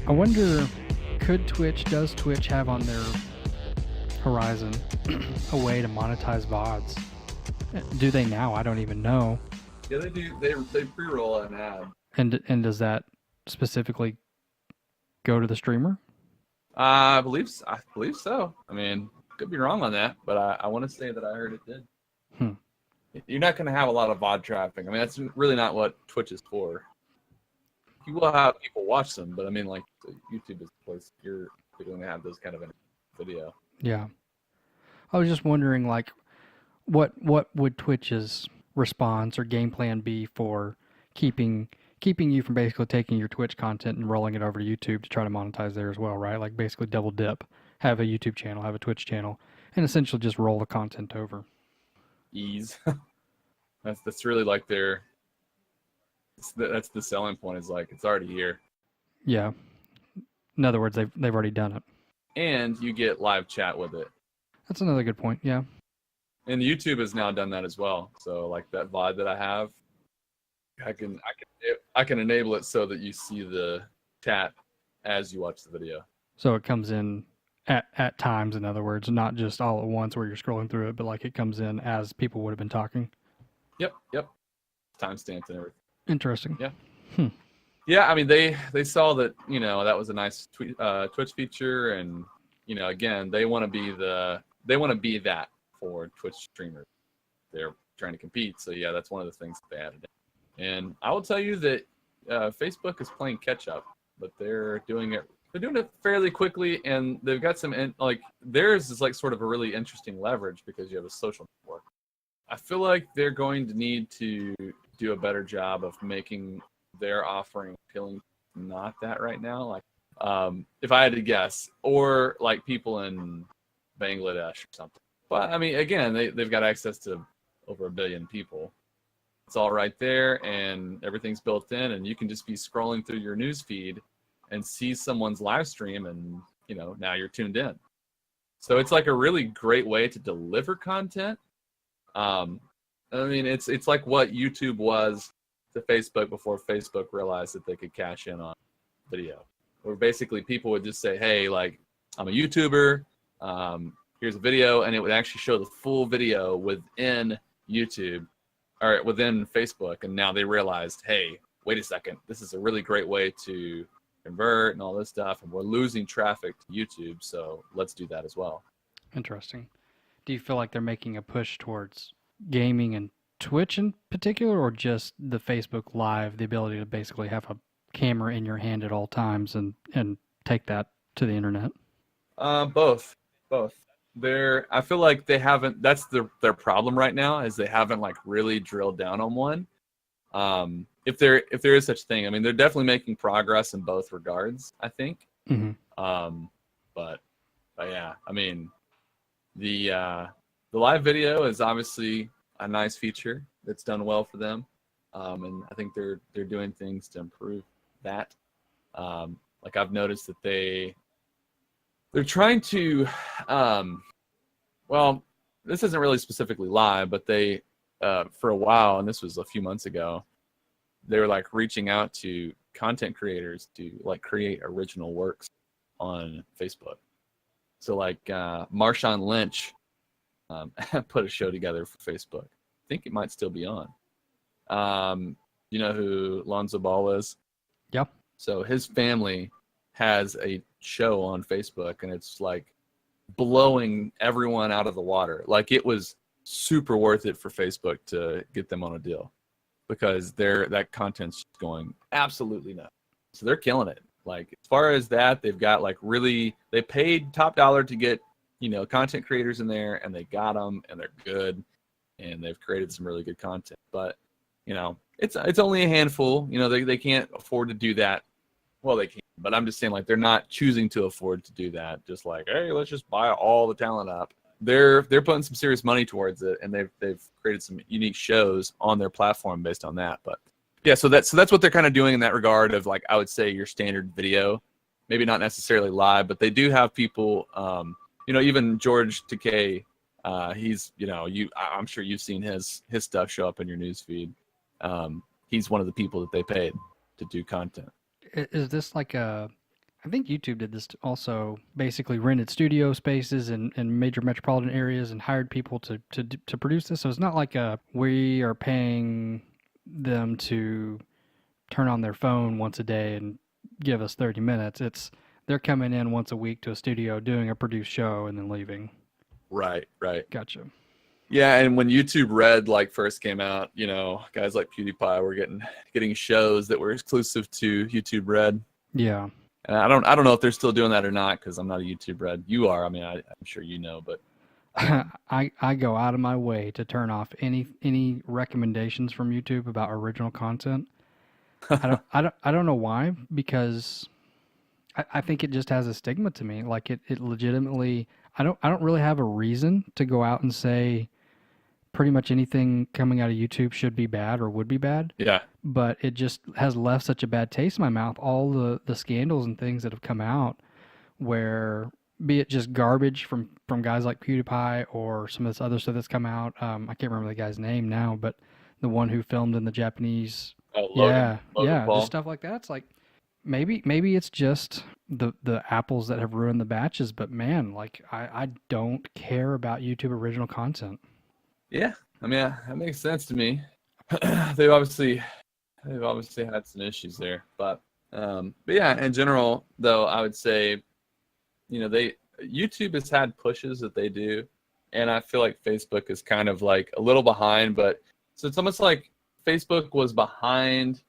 I wonder, does Twitch have on their horizon a way to monetize VODs? Do they now? I don't even know. Yeah, they do. They pre-roll an ad. And does that specifically go to the streamer? I believe so. I mean, could be wrong on that, but I want to say that I heard it did. Hmm. You're not going to have a lot of VOD traffic. I mean, that's really not what Twitch is for. You will have people watch them, but I mean, like YouTube is the place you're going to have those kind of video. Yeah. I was just wondering, like, what would Twitch's response or game plan be for keeping you from basically taking your Twitch content and rolling it over to YouTube to try to monetize there as well, right? Like basically double dip, have a YouTube channel, have a Twitch channel, and essentially just roll the content over. Ease. that's really like that's the selling point. Is like it's already here. Yeah. In other words, they've already done it. And you get live chat with it. That's another good point. Yeah. And YouTube has now done that as well. So like that VOD that I have, I can enable it so that you see the chat as you watch the video. So it comes in at times, in other words, not just all at once where you're scrolling through it, but like it comes in as people would have been talking. Yep. Timestamped and everything. Interesting. Yeah. Yeah, I mean they saw that, that was a nice Twitch feature, and again, they want to be that for Twitch streamers. They're trying to compete, so yeah, that's one of the things that they added in. And I will tell you that Facebook is playing catch up, but they're doing it fairly quickly, and they've got some like theirs is like sort of a really interesting leverage because you have a social network. I feel like they're going to need to do a better job of making their offering appealing. Not that right now, like if I had to guess, or like people in Bangladesh or something. But I mean, again, they've got access to over 1 billion people. It's all right there, and everything's built in, and you can just be scrolling through your news feed and see someone's live stream, and now you're tuned in. So it's like a really great way to deliver content. I mean, it's like what YouTube was to Facebook before Facebook realized that they could cash in on video. Where basically people would just say, hey, like, I'm a YouTuber, here's a video, and it would actually show the full video within YouTube, or within Facebook, and now they realized, hey, wait a second, this is a really great way to convert and all this stuff, and we're losing traffic to YouTube, so let's do that as well. Interesting. Do you feel like they're making a push towards gaming and Twitch in particular, or just the Facebook Live, the ability to basically have a camera in your hand at all times and take that to the internet? Both. I feel like they haven't. That's their problem right now, is they haven't like really drilled down on one. If there is such a thing, I mean, they're definitely making progress in both regards, I think. Mm-hmm. But yeah, I mean, the live video is obviously a nice feature that's done well for them, and I think they're doing things to improve that. Like I've noticed that they're trying to, well, this isn't really specifically live, but they for a while, and this was a few months ago, they were like reaching out to content creators to like create original works on Facebook. So like Marshawn Lynch put a show together for Facebook. I think it might still be on. You know who Lonzo Ball is? Yep. So his family has a show on Facebook, and it's like blowing everyone out of the water. Like it was super worth it for Facebook to get them on a deal, because that content's going absolutely nuts. So they're killing it. Like as far as that, they've got like they paid top dollar to get content creators in there, and they got them, and they're good, and they've created some really good content. But it's only a handful. They can't afford to do that. Well, they can, but I'm just saying, like, they're not choosing to afford to do that. Just like, hey, let's just buy all the talent up. They're putting some serious money towards it, and they've created some unique shows on their platform based on that. But yeah, so that's what they're kind of doing in that regard of, like, I would say your standard video, maybe not necessarily live, but they do have people. Even George Takei, he's I'm sure you've seen his stuff show up in your newsfeed. He's one of the people that they paid to do content. Is this like a I think YouTube did this also. Basically, rented studio spaces in major metropolitan areas and hired people to produce this. So it's not like we are paying them to turn on their phone once a day and give us 30 minutes. It's they're coming in once a week to a studio, doing a produced show, and then leaving. Right, right. Gotcha. Yeah, and when YouTube Red like first came out, guys like PewDiePie were getting shows that were exclusive to YouTube Red. Yeah. And I don't know if they're still doing that or not, because I'm not a YouTube Red. You are. I mean, I'm sure you know, but I go out of my way to turn off any recommendations from YouTube about original content. I don't know why, because I think it just has a stigma to me. Like it legitimately I don't really have a reason to go out and say pretty much anything coming out of YouTube should be bad or would be bad. yeah, But it just has left such a bad taste in my mouth. All the scandals and things that have come out, where be it just garbage from guys like PewDiePie or some of this other stuff that's come out. I can't remember the guy's name now, but the one who filmed in the Japanese. oh, Logan, Yeah, Logan yeah, just Paul. stuff like that. It's like maybe it's just the apples that have ruined the batches. But man, like I don't care about YouTube original content. Yeah, I mean, that makes sense to me. they've obviously they've obviously had some issues there, but yeah, in general, though, I would say, they YouTube has had pushes that they do, and I feel like Facebook is kind of like a little behind, but so it's almost like Facebook was behind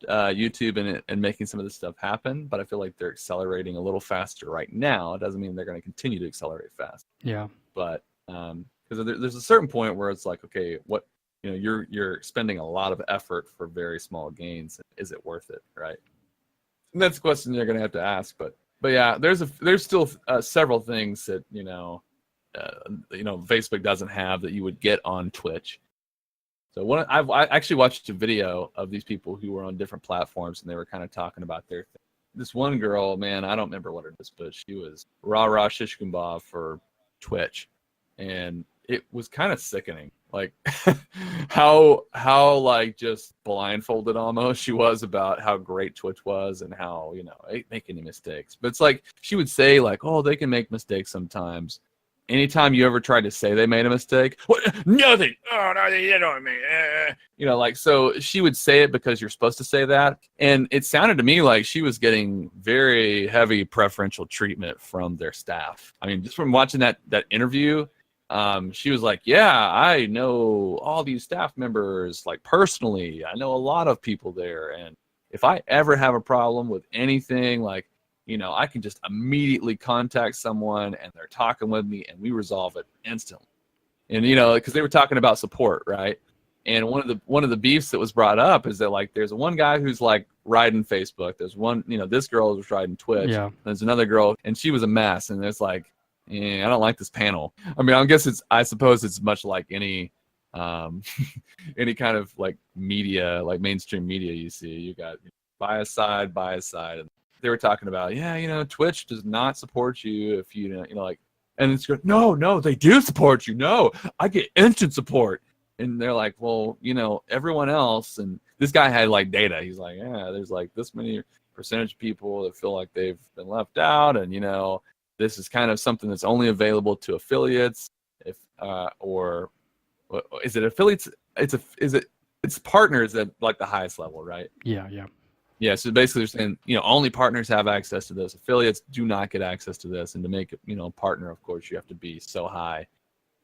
YouTube and making some of this stuff happen, but I feel like they're accelerating a little faster right now. It doesn't mean they're going to continue to accelerate fast, Yeah, but because there's a certain point where it's like, okay, what you're spending a lot of effort for very small gains. Is it worth it, right? And that's a question you're going to have to ask. But yeah, there's still several things that Facebook doesn't have that you would get on Twitch. So I actually watched a video of these people who were on different platforms, and they were kind of talking about their thing. This one girl, man, I don't remember what it is, but she was rah shish kumbah for Twitch, and it was kind of sickening, like how like just blindfolded almost she was about how great Twitch was and how ain't make any mistakes. But it's like she would say like, oh, they can make mistakes sometimes. Anytime you ever tried to say they made a mistake, what? Nothing. Oh no, they did on me. Like, so she would say it because you're supposed to say that, and it sounded to me like she was getting very heavy preferential treatment from their staff. I mean, just from watching that interview, she was like, yeah, I know all these staff members like personally. I know a lot of people there, and if I ever have a problem with anything, like, I can just immediately contact someone and they're talking with me and we resolve it instantly. And because they were talking about support, right? And one of the beefs that was brought up is that like there's one guy who's like riding Facebook. There's one, this girl was riding Twitch. yeah, There's another girl and she was a mess. And it's like, I don't like this panel. I mean, I suppose it's much like any any kind of like media, like mainstream media you see. You got bias side. And they were talking about, Twitch does not support you if like, and it's good. No, they do support you. No, I get instant support. And they're like, well, everyone else, and this guy had like data. He's like, yeah, there's like this many percentage of people that feel like they've been left out, and this is kind of something that's only available to affiliates, if or is it affiliates? It's partners at like the highest level, right? yeah. Yeah, so basically they're saying, only partners have access to this. Affiliates do not get access to this. And to make it, partner, of course, you have to be so high.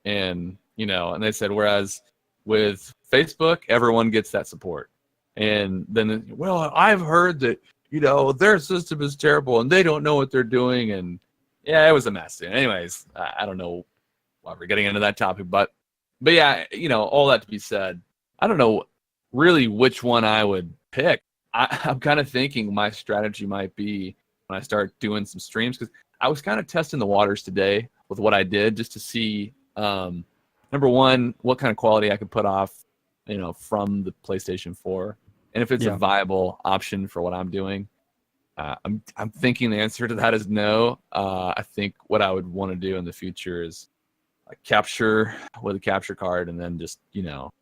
And, and they said, whereas with Facebook, everyone gets that support. And then, well, I've heard that, their system is terrible and they don't know what they're doing. And yeah, it was a mess. Anyways, I don't know why we're getting into that topic, but yeah, all that to be said, I don't know really which one I would pick. I'm kind of thinking my strategy might be when I start doing some streams, because I was kind of testing the waters today with what I did just to see, number one, what kind of quality I could put off, from the PlayStation 4, and if it's a viable option for what I'm doing. I'm thinking the answer to that is no. I think what I would want to do in the future is like capture with a capture card and then just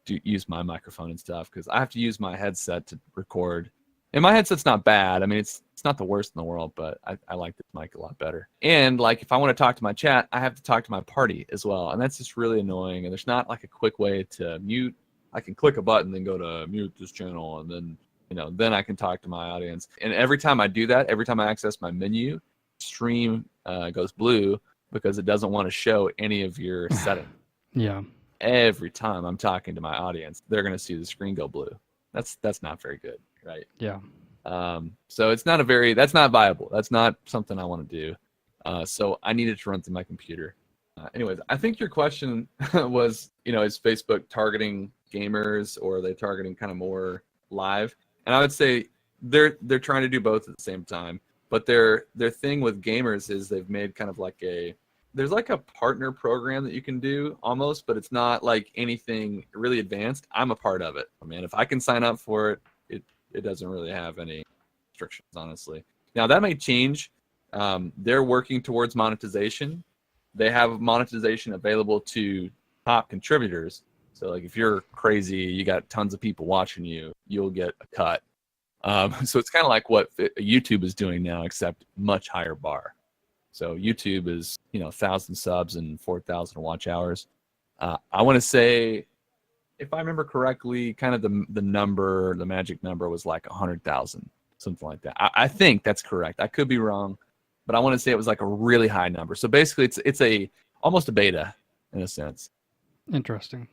use my microphone and stuff, because I have to use my headset to record. And my headset's not bad. I mean, it's not the worst in the world, but I like this mic a lot better. And like if I want to talk to my chat, I have to talk to my party as well, and that's just really annoying. And there's not like a quick way to mute. I can click a button and go to mute this channel, and then then I can talk to my audience. And every time I do that, every time I access my menu, stream goes blue because it doesn't want to show any of your settings. Yeah. Every time I'm talking to my audience, they're going to see the screen go blue. That's not very good, right? Yeah. So that's not viable. That's not something I want to do. So I needed to run through my computer. Anyways, I think your question was, is Facebook targeting gamers, or are they targeting kind of more live? And I would say they're trying to do both at the same time. But their thing with gamers is they've made kind of like there's like a partner program that you can do almost, but it's not like anything really advanced. I'm a part of it. I mean, if I can sign up for it, it doesn't really have any restrictions, honestly. Now that may change. They're working towards monetization. They have monetization available to top contributors. So like if you're crazy, you got tons of people watching you, you'll get a cut. So it's kind of like what YouTube is doing now, except much higher bar. So YouTube is 1,000 subs and 4,000 watch hours. I want to say, if I remember correctly, kind of the magic number was like 100,000, something like that. I think that's correct. I could be wrong, but I want to say it was like a really high number. So basically, it's almost a beta in a sense. Interesting.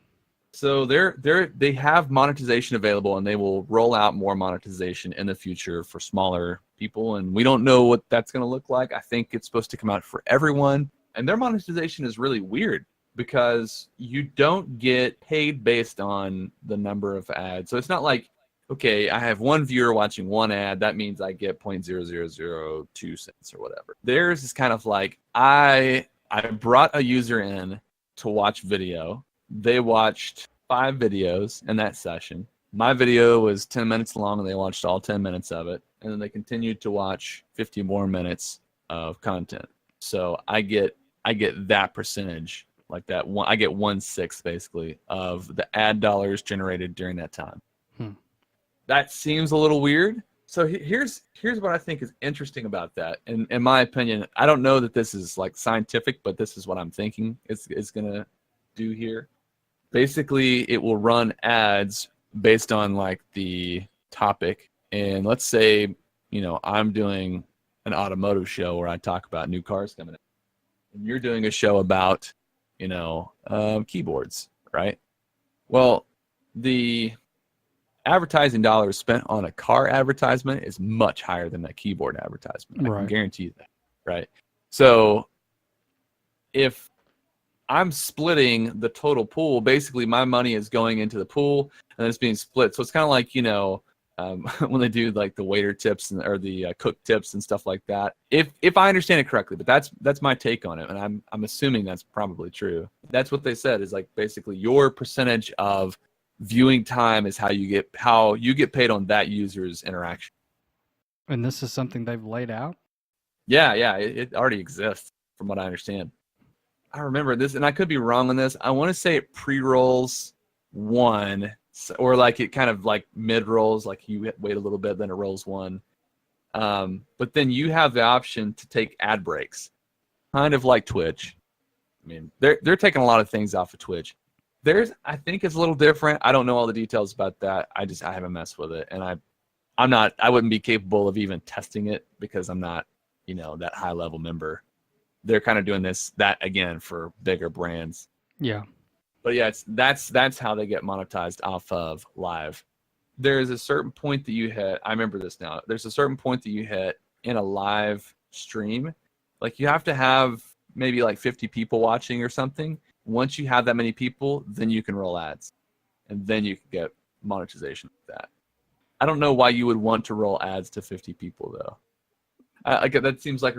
So they have monetization available, and they will roll out more monetization in the future for smaller people. And we don't know what that's going to look like. I think it's supposed to come out for everyone. And their monetization is really weird because you don't get paid based on the number of ads. So it's not like, okay, I have one viewer watching one ad. That means I get 0.0002 cents or whatever. Theirs is kind of like, I brought a user in to watch video. They watched 5 videos in that session. My video was 10 minutes long, and they watched all 10 minutes of it. And then they continued to watch 50 more minutes of content. So I get that percentage, like that one. I get 1/6 basically of the ad dollars generated during that time. That seems a little weird. So here's what I think is interesting about that. And in my opinion, I don't know that this is like scientific, but this is what I'm thinking it's gonna do here. Basically, it will run ads based on like the topic. And let's say, I'm doing an automotive show where I talk about new cars coming in. And you're doing a show about, keyboards, right? Well, the advertising dollars spent on a car advertisement is much higher than that keyboard advertisement. I can guarantee you that, right? So if I'm splitting the total pool, basically my money is going into the pool and then it's being split. So it's kind of like, when they do like the waiter tips or the cook tips and stuff like that. If I understand it correctly, but that's my take on it, and I'm assuming that's probably true. That's what they said is like basically your percentage of viewing time is how you get paid on that user's interaction. And this is something they've laid out? Yeah, it already exists from what I understand. I remember this, and I could be wrong on this. I want to say it pre-rolls 1, or like it kind of like mid-rolls, like you wait a little bit, then it rolls 1. But then you have the option to take ad breaks, kind of like Twitch. I mean, they're taking a lot of things off of Twitch. I think it's a little different. I don't know all the details about that. I haven't messed with it, and I wouldn't be capable of even testing it because I'm not, that high level member. They're kind of doing that again for bigger brands. Yeah. But yeah, that's how they get monetized off of live. There's a certain point that you hit. I remember this now. There's a certain point that you hit in a live stream. Like you have to have maybe like 50 people watching or something. Once you have that many people, then you can roll ads. And then you can get monetization with that. I don't know why you would want to roll ads to 50 people though. That seems like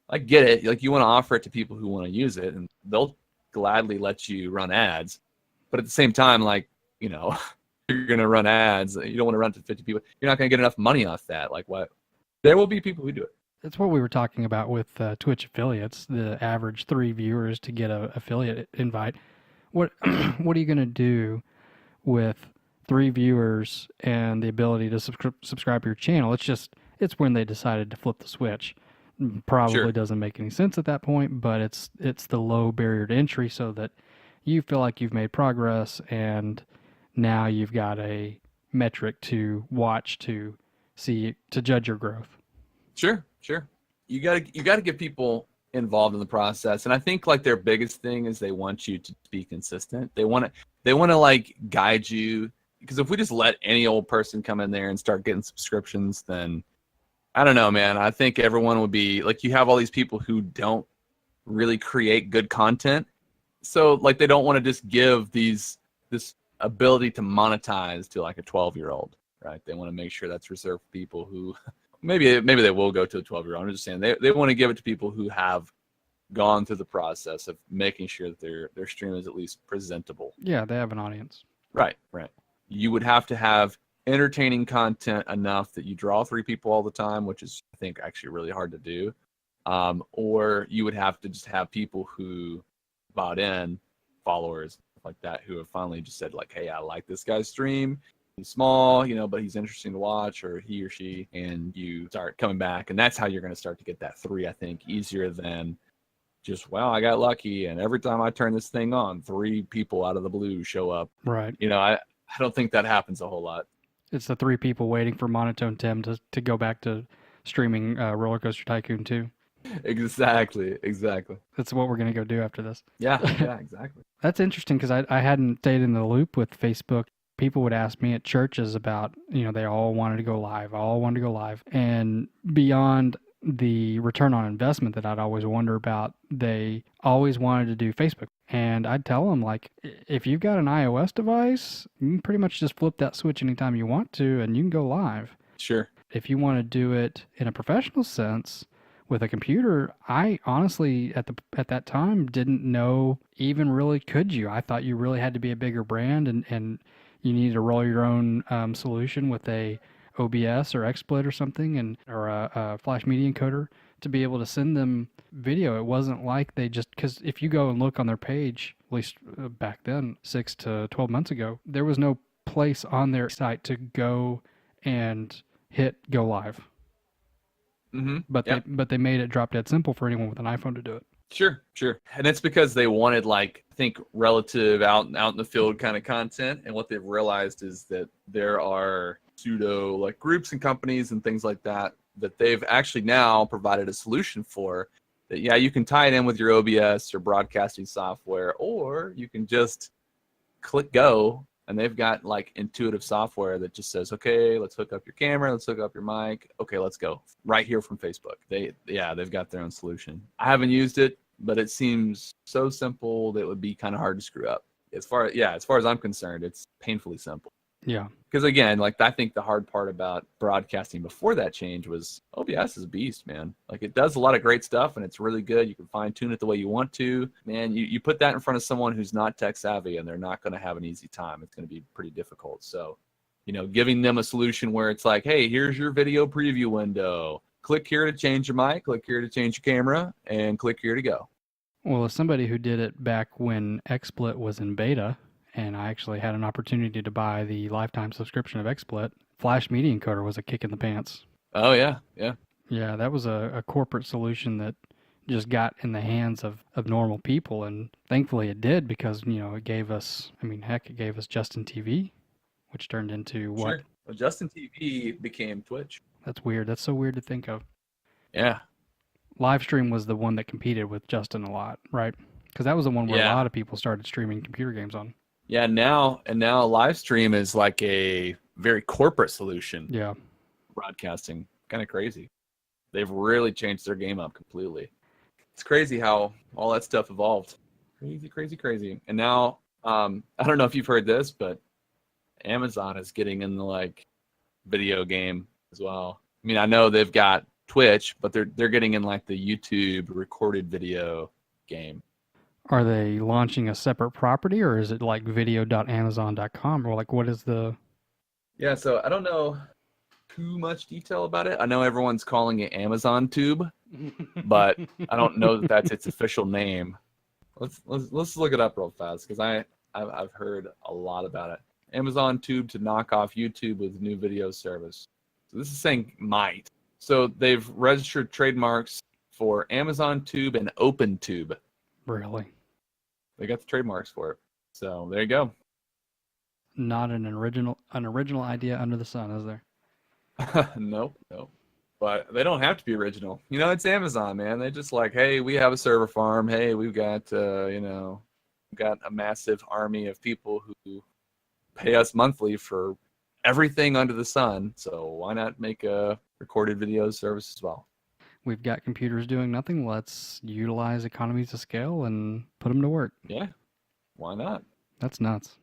I get it. Like you want to offer it to people who want to use it, and they'll gladly let you run ads. But at the same time, like, you're going to run ads. You don't want to run to 50 people. You're not going to get enough money off that. Like what? There will be people who do it. That's what we were talking about with Twitch affiliates. The average 3 viewers to get an affiliate invite. What are you going to do with 3 viewers and the ability to subscribe to your channel. It's when they decided to flip the switch. Probably Sure. doesn't make any sense at that point, but it's the low barrier to entry so that you feel like you've made progress, and now you've got a metric to watch to see to judge your growth. Sure. Sure. You gotta get people involved in the process, and I think like their biggest thing is they want you to be consistent. They want to like guide you, because if we just let any old person come in there and start getting subscriptions, then I don't know, man. I think everyone would be like, you have all these people who don't really create good content, so like they don't want to just give this ability to monetize to like a 12-year-old, right? They want to make sure that's reserved for people who maybe they will go to a 12-year-old. I'm just saying they want to give it to people who have gone through the process of making sure that their stream is at least presentable. Yeah, they have an audience. Right, right. You would have to have entertaining content enough that you draw 3 people all the time, which is, I think, actually really hard to do. Or you would have to just have people who bought in, followers, stuff like that, who have finally just said like, hey, I like this guy's stream. He's small, but he's interesting to watch, or he or she, and you start coming back. And that's how you're going to start to get that 3, I think, easier than just, well, I got lucky, and every time I turn this thing on, 3 people out of the blue show up. Right. I don't think that happens a whole lot. It's the 3 people waiting for Monotone Tim to go back to streaming Roller Coaster Tycoon 2. Exactly. That's what we're going to go do after this. Yeah, exactly. That's interesting because I hadn't stayed in the loop with Facebook. People would ask me at churches about, they all wanted to go live. And beyond the return on investment that I'd always wonder about, they always wanted to do Facebook. And I'd tell them, like, if you've got an iOS device, you can pretty much just flip that switch anytime you want to, and you can go live. Sure. If you want to do it in a professional sense with a computer, I honestly, at that time, didn't know even really could you. I thought you really had to be a bigger brand, and you needed to roll your own solution with a OBS or XSplit or something, or a Flash Media Encoder to be able to send them video. It wasn't like they just, because if you go and look on their page, at least back then, 6 to 12 months ago, there was no place on their site to go and hit go live. Mm-hmm. But they made it drop dead simple for anyone with an iPhone to do it. Sure. And it's because they wanted, like, I think, relative out in the field kind of content. And what they've realized is that there are pseudo like groups and companies and things like that they've actually now provided a solution for, that, yeah, you can tie it in with your OBS or broadcasting software, or you can just click go, and they've got like intuitive software that just says, okay, let's hook up your camera, let's hook up your mic, okay, let's go, right here from Facebook. They've got their own solution. I haven't used it, but it seems so simple that it would be kind of hard to screw up. As far as I'm concerned, it's painfully simple. Yeah. Because again, like, I think the hard part about broadcasting before that change was OBS is a beast, man. Like, it does a lot of great stuff, and it's really good. You can fine tune it the way you want to. Man, you put that in front of someone who's not tech savvy, and they're not going to have an easy time. It's going to be pretty difficult. So, giving them a solution where it's like, hey, here's your video preview window. Click here to change your mic, click here to change your camera, and click here to go. Well, as somebody who did it back when XSplit was in beta, and I actually had an opportunity to buy the lifetime subscription of XSplit, Flash Media Encoder was a kick in the pants. Oh, yeah. Yeah, that was a corporate solution that just got in the hands of normal people, and thankfully it did, because, it gave us, it gave us Justin TV, which turned into what? Sure. Well, Justin TV became Twitch. That's weird. That's so weird to think of. Yeah. Livestream was the one that competed with Justin a lot, right? Because that was the one where a lot of people started streaming computer games on. Yeah, now live stream is like a very corporate solution. Yeah. Broadcasting, kind of crazy. They've really changed their game up completely. It's crazy how all that stuff evolved. Crazy. And now, I don't know if you've heard this, but Amazon is getting in the like video game as well. I know they've got Twitch, but they're getting in like the YouTube recorded video game. Are they launching a separate property, or is it like video.amazon.com, or like what is the... Yeah, so I don't know too much detail about it. I know everyone's calling it Amazon Tube, but I don't know that that's its official name. Let's look it up real fast, because I've heard a lot about it. Amazon Tube to knock off YouTube with new video service. So this is saying might. So they've registered trademarks for Amazon Tube and OpenTube. Really? They got the trademarks for it. So there you go. Not an original idea under the sun, is there? Nope. But they don't have to be original. It's Amazon, man. They just like, hey, we have a server farm. Hey, we've got, got a massive army of people who pay us monthly for everything under the sun. So why not make a recorded video service as well? We've got computers doing nothing. Let's utilize economies of scale and put them to work. Yeah, why not? That's nuts.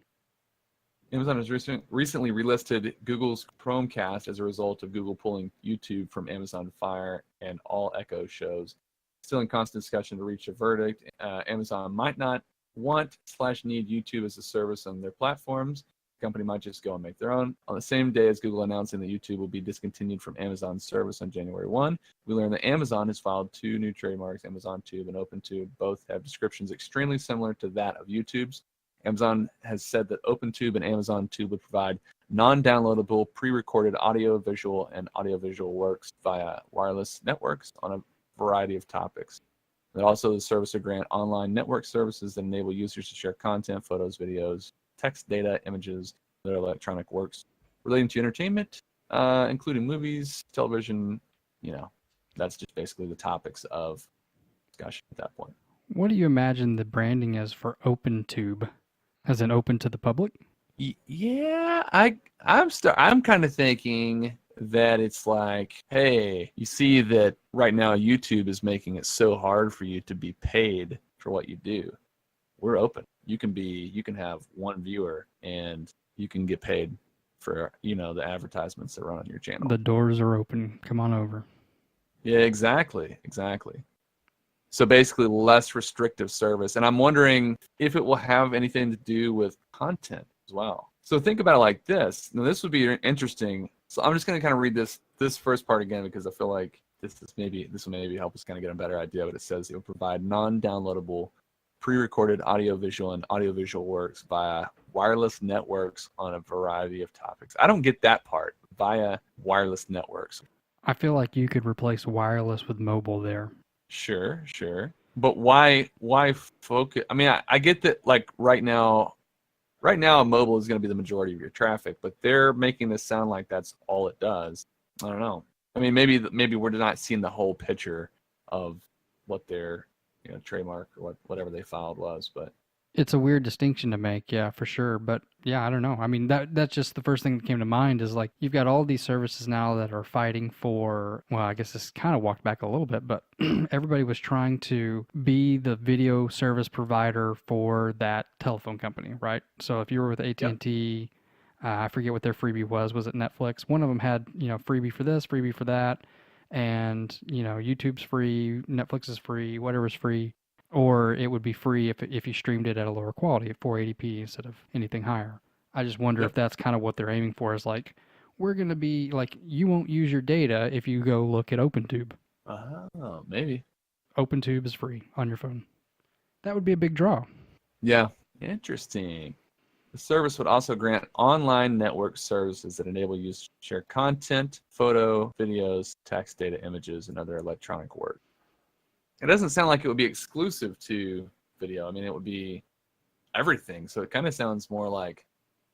Amazon has recently relisted Google's Chromecast as a result of Google pulling YouTube from Amazon Fire and all Echo shows. Still in constant discussion to reach a verdict. Amazon might not want/need YouTube as a service on their platforms. The company might just go and make their own. On the same day as Google announcing that YouTube will be discontinued from Amazon's service on January 1, we learned that Amazon has filed 2 new trademarks, Amazon Tube and OpenTube. Both have descriptions extremely similar to that of YouTube's. Amazon has said that OpenTube and Amazon Tube would provide non-downloadable, pre-recorded audio-visual and audio-visual works via wireless networks on a variety of topics. That also the service would grant online network services that enable users to share content, photos, videos, text, data, images, other electronic works relating to entertainment, including movies, television. That's just basically the topics of discussion at that point. What do you imagine the branding is for OpenTube? As in open to the public? Yeah, I'm kind of thinking that it's like, hey, you see that right now YouTube is making it so hard for you to be paid for what you do. We're open. You can have one viewer and you can get paid for, the advertisements that run on your channel. The doors are open. Come on over. Yeah, exactly. So basically less restrictive service. And I'm wondering if it will have anything to do with content as well. So think about it like this. Now this would be interesting. So I'm just going to kind of read this first part again because I feel like this will maybe help us kind of get a better idea. What it says, it will provide non-downloadable, pre-recorded audiovisual and audiovisual works via wireless networks on a variety of topics. I don't get that part, via wireless networks. I feel like you could replace wireless with mobile there. Sure. But why focus? I mean, I get that, like right now mobile is going to be the majority of your traffic, but they're making this sound like that's all it does. I don't know. I mean, maybe we're not seeing the whole picture of what their trademark or whatever they filed was, but it's a weird distinction to make, yeah, for sure. But yeah, I don't know. I mean, that's just the first thing that came to mind is like you've got all these services now that are fighting for, well, I guess this kind of walked back a little bit, but everybody was trying to be the video service provider for that telephone company, right? So if you were with AT&T, I forget what their freebie was. Was it Netflix? One of them had, freebie for this, freebie for that. And, YouTube's free, Netflix is free, whatever's free. Or it would be free if you streamed it at a lower quality, at 480p instead of anything higher. I just wonder if that's kind of what they're aiming for, is like, we're going to be like, you won't use your data if you go look at OpenTube. Oh, maybe. OpenTube is free on your phone. That would be a big draw. Yeah, interesting. The service would also grant online network services that enable users to share content, photo, videos, text, data, images, and other electronic work. It doesn't sound like it would be exclusive to video. I mean, it would be everything. So it kind of sounds more like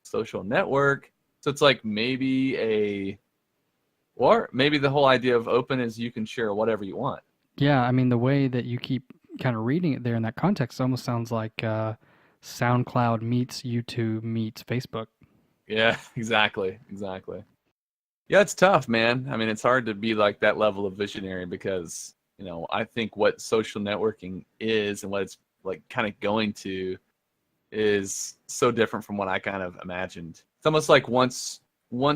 social network. So it's like maybe the whole idea of open is you can share whatever you want. Yeah, I mean, the way that you keep kind of reading it there in that context almost sounds like SoundCloud meets YouTube meets Facebook. Yeah, exactly. Yeah, it's tough, man. I mean, it's hard to be like that level of visionary because I think what social networking is and what it's like kind of going to is so different from what I kind of imagined. It's almost like once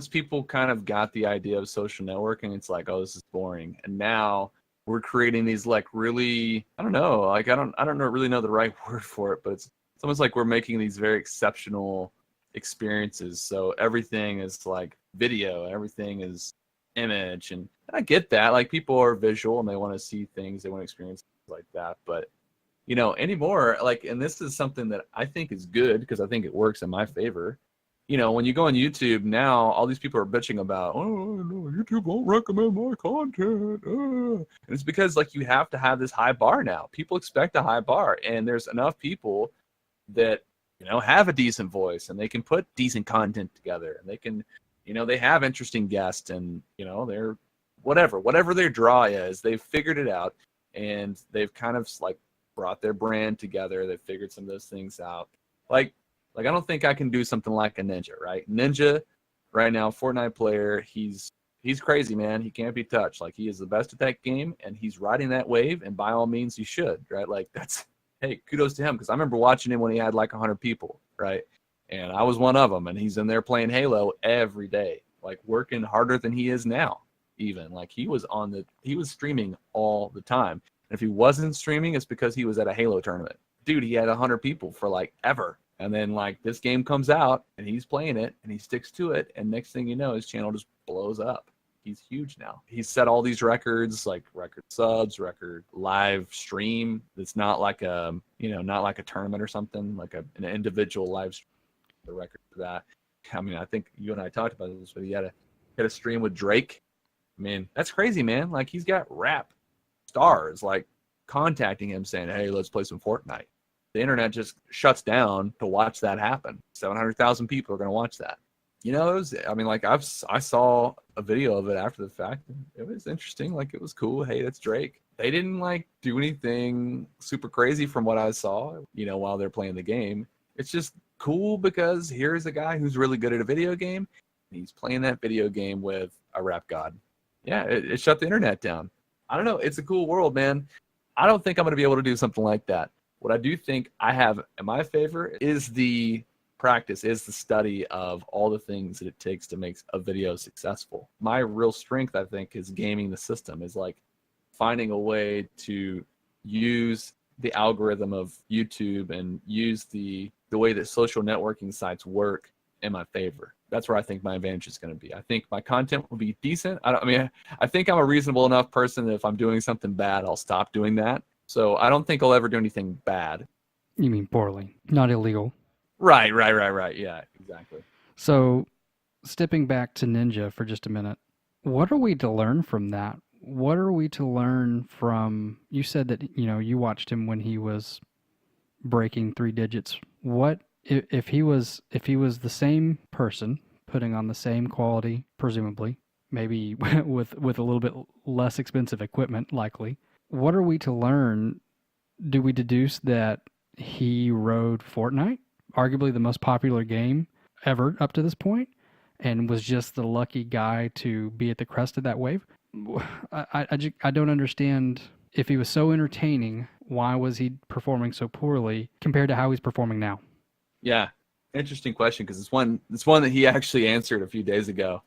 people kind of got the idea of social networking, it's like, oh, this is boring. And now we're creating these like really, I don't know, like I don't really know the right word for it, but it's almost like we're making these very exceptional experiences. So everything is like video, everything is image, and I get that, like people are visual and they want to see things, they want to experience things like that, but anymore, like, and this is something that I think is good because I think it works in my favor. when you go on YouTube now, all these people are bitching about, oh no, YouTube won't recommend my content. And it's because like you have to have this high bar now. People expect a high bar, and there's enough people that have a decent voice and they can put decent content together, and they can, they have interesting guests, and they're whatever their draw is, they've figured it out, and they've kind of like brought their brand together. They've figured some of those things out. Like I don't think I can do something like a Ninja, right? Ninja, right now, Fortnite player, he's crazy, man. He can't be touched. Like, he is the best at that game, and he's riding that wave, and by all means, he should, right? Like, hey, kudos to him, because I remember watching him when he had like 100 people, right? And I was one of them, and he's in there playing Halo every day, like working harder than he is now, even. Like, he was streaming all the time. And if he wasn't streaming, it's because he was at a Halo tournament. Dude, he had 100 people for like ever. And then like this game comes out and he's playing it and he sticks to it. And next thing you know, his channel just blows up. He's huge now. He's set all these records, like record subs, record live stream. It's not like not like a tournament or something, like an individual live stream. The record for that. I mean, I think you and I talked about this, but he had a stream with Drake. I mean, that's crazy, man. Like, he's got rap stars like contacting him saying, hey, let's play some Fortnite. The internet just shuts down to watch that happen. 700,000 people are going to watch that. I saw a video of it after the fact. It was interesting. Like, it was cool. Hey, that's Drake. They didn't like do anything super crazy from what I saw, while they're playing the game. It's just cool because here's a guy who's really good at a video game. And he's playing that video game with a rap god. Yeah, it shut the internet down. I don't know. It's a cool world, man. I don't think I'm going to be able to do something like that. What I do think I have in my favor is the practice, is the study of all the things that it takes to make a video successful. My real strength, I think, is gaming the system, is like finding a way to use the algorithm of YouTube and use the way that social networking sites work in my favor. That's where I think my advantage is going to be. I think my content will be decent. I think I'm a reasonable enough person that if I'm doing something bad, I'll stop doing that. So I don't think I'll ever do anything bad. You mean poorly, not illegal. Right. Yeah, exactly. So, stepping back to Ninja for just a minute, what are we to learn from that? What are we to learn from, you said that, you watched him when he was breaking 3 digits. What if he was the same person putting on the same quality, presumably, maybe with a little bit less expensive equipment, likely. What are we to learn? Do we deduce that he rode Fortnite, arguably the most popular game ever up to this point, and was just the lucky guy to be at the crest of that wave? I don't understand. If he was so entertaining, why was he performing so poorly compared to how he's performing now? Yeah, interesting question, because it's one that he actually answered a few days ago.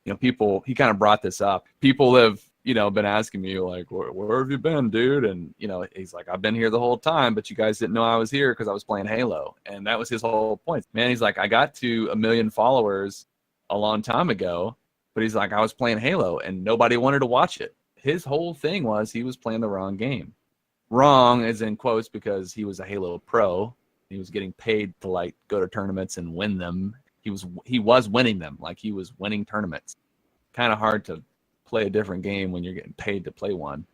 He kind of brought this up. People have been asking me like, where have you been, dude? And he's like, I've been here the whole time, but you guys didn't know I was here because I was playing Halo. And that was his whole point, man. He's like, I got to 1 million followers a long time ago, but he's like, I was playing Halo and nobody wanted to watch it. His whole thing was he was playing the wrong game. Wrong as in quotes, because he was a Halo pro. He was getting paid to like go to tournaments and win them. He was winning them. Like, he was winning tournaments. Kind of hard to play a different game when you're getting paid to play one.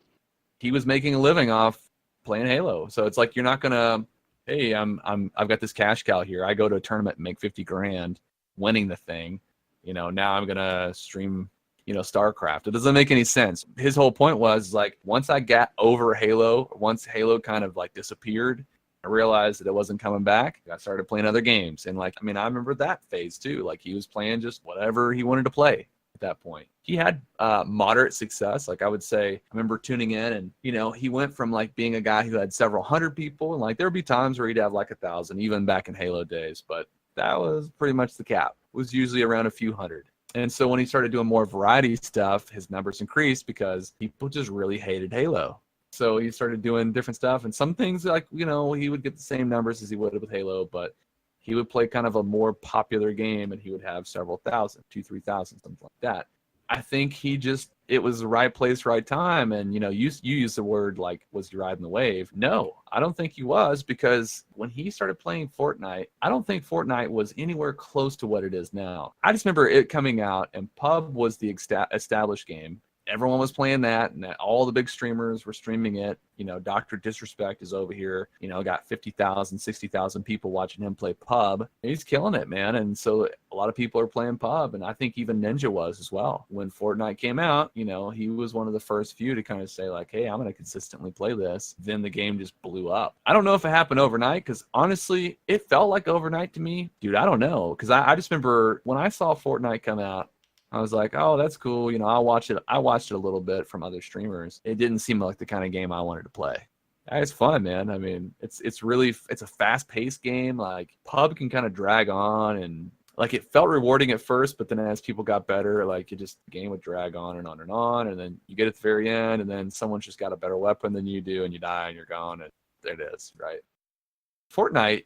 He was making a living off playing Halo. So it's like, you're not gonna, hey, I've got this cash cow here. I go to a tournament and make 50 grand winning the thing. Now I'm gonna stream, StarCraft. It doesn't make any sense. His whole point was like, once I got over Halo, once Halo kind of like disappeared, I realized that it wasn't coming back. I started playing other games. And I remember that phase too. Like, he was playing just whatever he wanted to play at that point. He had moderate success. Like, I would say, I remember tuning in and, he went from like being a guy who had several hundred people. And like, there would be times where he'd have like 1,000, even back in Halo days. But that was pretty much the cap. It was usually around a few hundred. And so when he started doing more variety stuff, his numbers increased because people just really hated Halo. So he started doing different stuff, and some things like, he would get the same numbers as he would with Halo, but he would play kind of a more popular game and he would have several thousand, 2,000, 3,000, something like that. I think he just it was the right place, right time. And you use the word like, was he riding the wave? No, I don't think he was, because when he started playing Fortnite, I don't think Fortnite was anywhere close to what it is now. I just remember it coming out, and PUB was the established game. Everyone was playing that, and all the big streamers were streaming it. Dr. Disrespect is over here, got 50,000, 60,000 people watching him play PUB. He's killing it, man. And so a lot of people are playing PUB, and I think even Ninja was as well. When Fortnite came out, he was one of the first few to kind of say like, hey, I'm going to consistently play this. Then the game just blew up. I don't know if it happened overnight, because honestly, it felt like overnight to me. Dude, I don't know, because I just remember when I saw Fortnite come out, I was like, oh, that's cool. I'll watch it. I watched it a little bit from other streamers. It didn't seem like the kind of game I wanted to play. It's fun, man. I mean, it's a fast-paced game. Like, PUB can kind of drag on, and like it felt rewarding at first, but then as people got better, like the game would drag on and on and on, and then you get at the very end, and then someone's just got a better weapon than you do, and you die and you're gone, and there it is, right? Fortnite,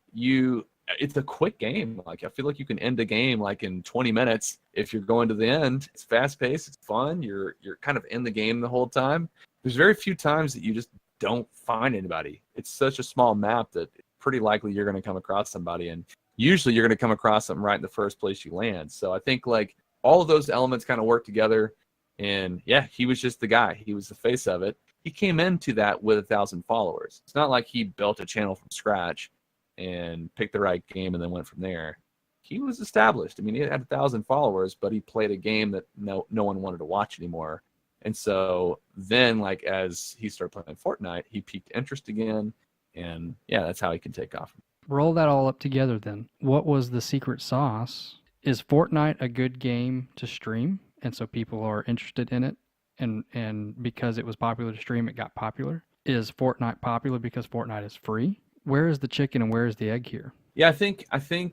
it's a quick game. Like, I feel like you can end a game like in 20 minutes if you're going to the end. It's fast paced, it's fun. You're kind of in the game the whole time. There's very few times that you just don't find anybody. It's such a small map that it's pretty likely you're going to come across somebody, and usually you're going to come across them right in the first place you land. So I think like all of those elements kind of work together, and yeah, he was just the guy. He was the face of it. He came into that with 1,000 followers. It's not like he built a channel from scratch and picked the right game and then went from there. He was established. I mean, he had 1,000 followers, but he played a game that no one wanted to watch anymore. And so then, like, as he started playing Fortnite, he piqued interest again, and yeah, that's how he can take off. Roll that all up together then. What was the secret sauce? Is Fortnite a good game to stream, and so people are interested in it, and because it was popular to stream, it got popular? Is Fortnite popular because Fortnite is free? Where is the chicken and where is the egg here? Yeah, I think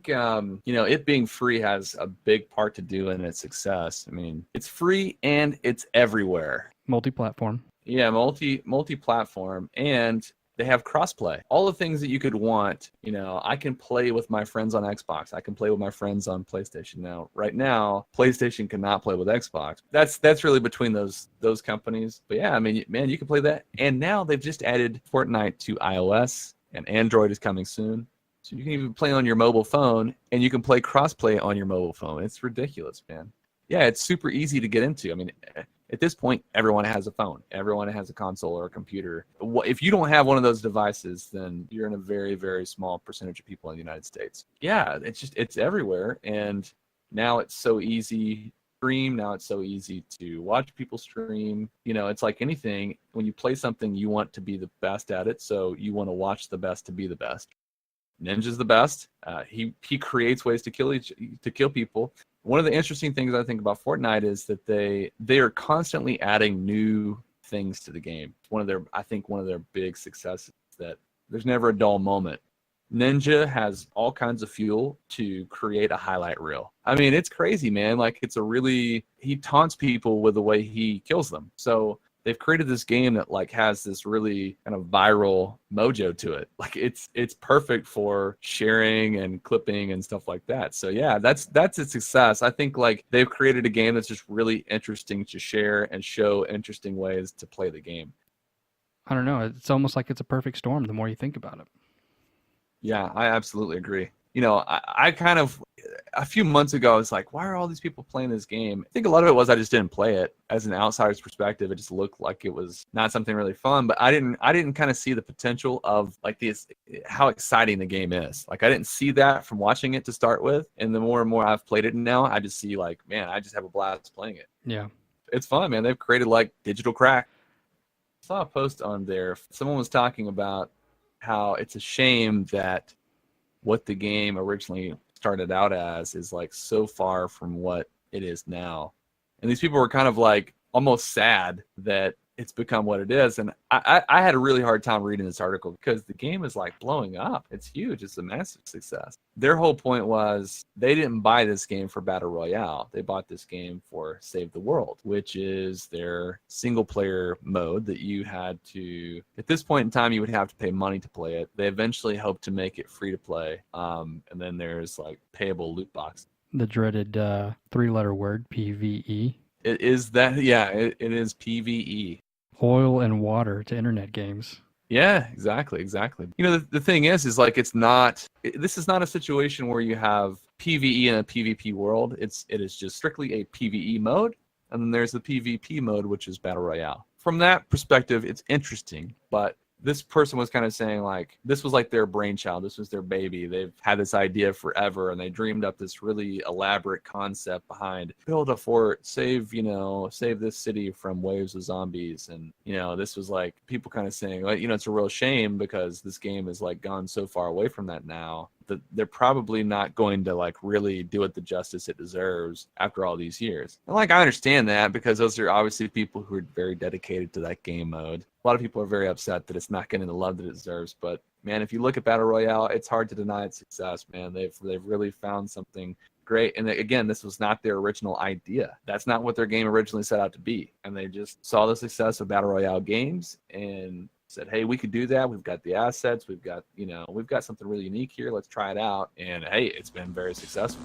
it being free has a big part to do in its success. I mean, it's free and it's everywhere. Multi-platform. Yeah, multi-platform, and they have crossplay. All the things that you could want. I can play with my friends on Xbox. I can play with my friends on PlayStation. Now, right now, PlayStation cannot play with Xbox. That's really between those companies. But yeah, I mean, man, you can play that. And now they've just added Fortnite to iOS, and Android is coming soon. So you can even play on your mobile phone, and you can play crossplay on your mobile phone. It's ridiculous, man. Yeah, it's super easy to get into. I mean, at this point, everyone has a phone. Everyone has a console or a computer. If you don't have one of those devices, then you're in a very, very small percentage of people in the United States. Yeah, it's everywhere. And now it's so easy to stream. Now it's so easy to watch people stream. It's like anything. When you play something, you want to be the best at it. So you want to watch the best to be the best. Ninja's the best. He creates ways to kill people. One of the interesting things I think about Fortnite is that they are constantly adding new things to the game. One of their big successes is that there's never a dull moment. Ninja has all kinds of fuel to create a highlight reel. I mean, it's crazy, man. Like, he taunts people with the way he kills them. So they've created this game that like has this really kind of viral mojo to it. Like, it's perfect for sharing and clipping and stuff like that. So yeah, that's a success. I think like they've created a game that's just really interesting to share and show interesting ways to play the game. I don't know. It's almost like it's a perfect storm the more you think about it. Yeah, I absolutely agree. I kind of, a few months ago, I was like, why are all these people playing this game? I think a lot of it was I just didn't play it. As an outsider's perspective, it just looked like it was not something really fun, but I didn't kind of see the potential of like how exciting the game is. Like, I didn't see that from watching it to start with. And the more and more I've played it now, I just see like, man, I just have a blast playing it. Yeah. It's fun, man. They've created like digital crack. I saw a post on there. Someone was talking about how it's a shame that what the game originally started out as is like so far from what it is now. And these people were kind of like almost sad that it's become what it is. And I had a really hard time reading this article because the game is like blowing up. It's huge. It's a massive success. Their whole point was they didn't buy this game for Battle Royale. They bought this game for Save the World, which is their single player mode that you had to, at this point in time, you would have to pay money to play it. They eventually hope to make it free to play. And then there's like payable loot boxes. The dreaded 3-letter word, PvE. It is that, yeah, it is PvE. Oil and water to internet games. Yeah, exactly, exactly. You know, the thing is like this is not a situation where you have PvE in a PvP world. It is just strictly a PvE mode, and then there's the PvP mode, which is Battle Royale. From that perspective, it's interesting, but this person was kind of saying like this was like their brainchild. This was their baby. They've had this idea forever, and they dreamed up this really elaborate concept behind build a fort, save this city from waves of zombies. And this was like people kind of saying like it's a real shame because this game has like gone so far away from that now that they're probably not going to like really do it the justice it deserves after all these years. And like I understand that because those are obviously people who are very dedicated to that game mode. A lot of people are very upset that it's not getting the love that it deserves. But man, if you look at Battle Royale, it's hard to deny its success, man. They've really found something great. And again, this was not their original idea. That's not what their game originally set out to be. And they just saw the success of Battle Royale games and said, hey, we could do that. We've got the assets. We've got something really unique here. Let's try it out. And hey, it's been very successful.